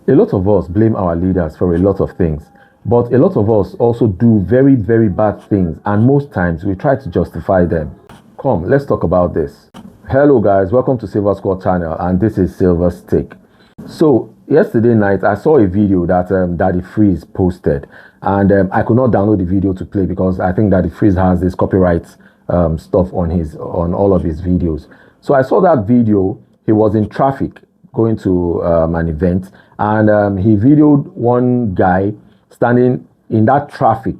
A lot of us blame our leaders for a lot of things, but a lot of us also do very, very bad things, and most times we try to justify them. Come, let's talk about this. Hello guys, welcome to Silva Squad channel, and this is Silva's Take. So yesterday night I saw a video that Daddyfreeze posted, and I could not download the video to play because I think Daddyfreeze has this copyright stuff on all of his videos. So I saw that video. He was in traffic going to an event, and he videoed one guy standing in that traffic,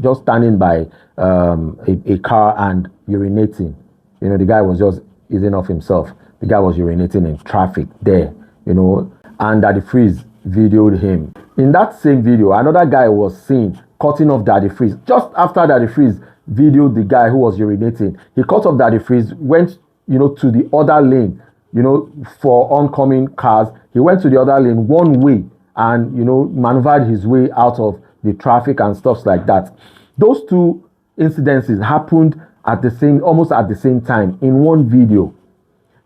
just standing by a car and urinating. You know, the guy was just easing off himself. The guy was urinating in traffic there, you know, and Daddyfreeze videoed him. In that same video, another guy was seen cutting off Daddyfreeze. Just after Daddyfreeze videoed the guy who was urinating, he cut off Daddyfreeze, went, you know, to the other lane, you know, for oncoming cars. He went to the other lane one way and, you know, maneuvered his way out of the traffic and stuff like that. Those two incidences happened almost at the same time in one video.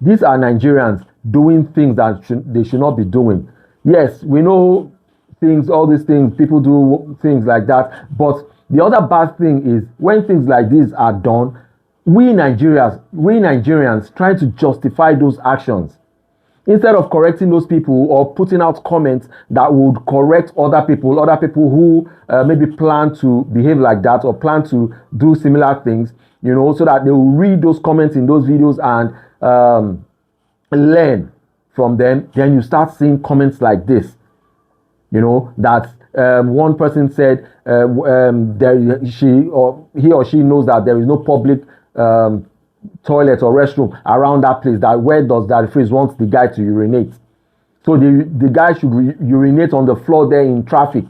These are Nigerians doing things that they should not be doing. Yes, we know things, all these things, people do things like that. But the other bad thing is when things like this are done, we Nigerians trying to justify those actions instead of correcting those people or putting out comments that would correct other people who maybe plan to behave like that or plan to do similar things, you know, so that they will read those comments in those videos and learn from them. Then you start seeing comments like this, you know, that one person said he or she knows that there is no public toilet or restroom around that place. That where does Daddyfreeze wants the guy to urinate? So the guy should urinate on the floor there in traffic.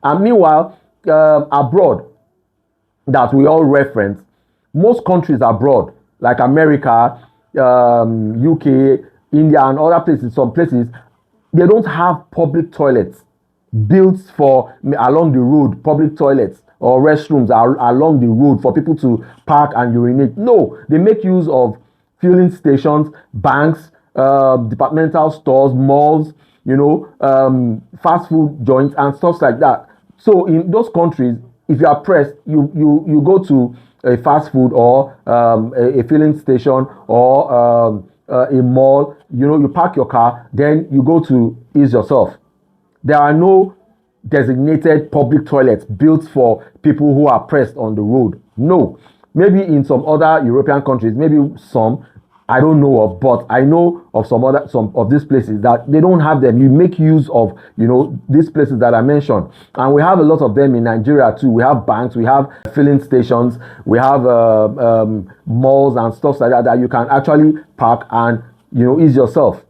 And meanwhile, abroad, that we all reference, most countries abroad like America, UK, India, and other places, some places, they don't have public toilets built for along the road, public toilets or restrooms are along the road for people to park and urinate. No, they make use of fueling stations, banks, departmental stores, malls, you know, fast food joints and stuff like that. So in those countries, if you are pressed, you go to a fast food or a filling station or a mall, you know, you park your car, then you go to ease yourself. There are no designated public toilets built for people who are pressed on the road. No. Maybe in some other European countries, maybe some, I don't know of, but I know of some of these places that they don't have them. You make use of, you know, these places that I mentioned, and we have a lot of them in Nigeria too. We have banks, we have filling stations, we have malls and stuff like that you can actually park and, you know, ease yourself.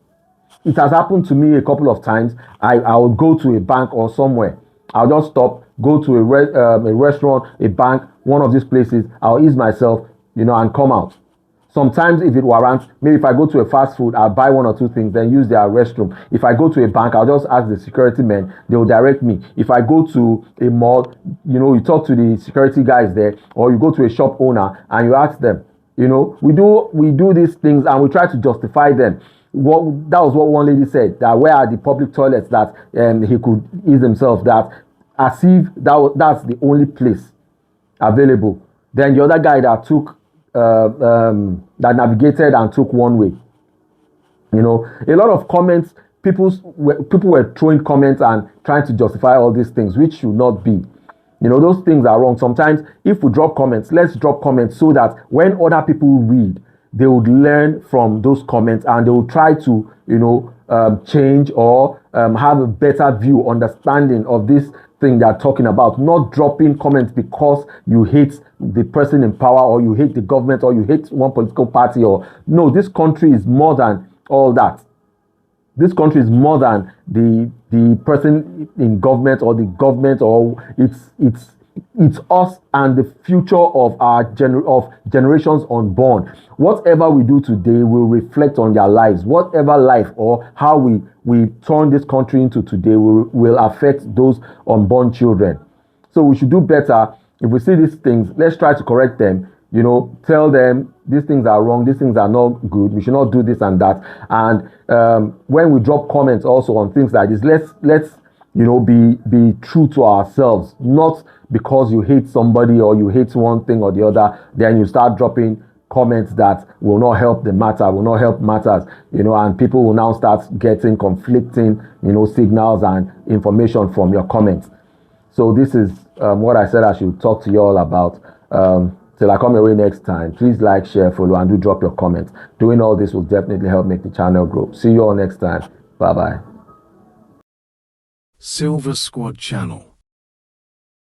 It has happened to me a couple of times. I would go to a bank or somewhere. I'll just stop, go to a restaurant, a bank, one of these places. I'll ease myself, you know, and come out. Sometimes if it warrants, maybe if I go to a fast food, I'll buy one or two things, then use their restroom. If I go to a bank, I'll just ask the security men. They will direct me. If I go to a mall, you know, you talk to the security guys there, or you go to a shop owner and you ask them. You know, we do these things and we try to justify them. That was what one lady said, that where are the public toilets that he could ease himself, that as if that's the only place available. Then the other guy that took that navigated and took one way. You know, a lot of comments, people were throwing comments and trying to justify all these things, which should not be. You know, those things are wrong. Sometimes if we drop comments, let's drop comments so that when other people read, they would learn from those comments and they will try to, you know, change or have a better view, understanding of this thing they're talking about. Not dropping comments because you hate the person in power or you hate the government or you hate one political party. Or no, this country is more than all that. This country is more than the person in government or the government, or it's us and the future of our generations unborn. Whatever we do today will reflect on their lives. Whatever life or how we turn this country into today will affect those unborn children. So we should do better. If we see these things, let's try to correct them. you know, tell them these things are wrong, these things are not good, we should not do this and that. And when we drop comments also on things like this, let's you know, be true to ourselves, not because you hate somebody or you hate one thing or the other, then you start dropping comments that will not help the matter, will not help matters, you know, and people will now start getting conflicting, you know, signals and information from your comments. So this is what I said I should talk to you all about. Till I come your way next time, please like, share, follow, and do drop your comments. Doing all this will definitely help make the channel grow. See you all next time. Bye bye. Silva Squad channel.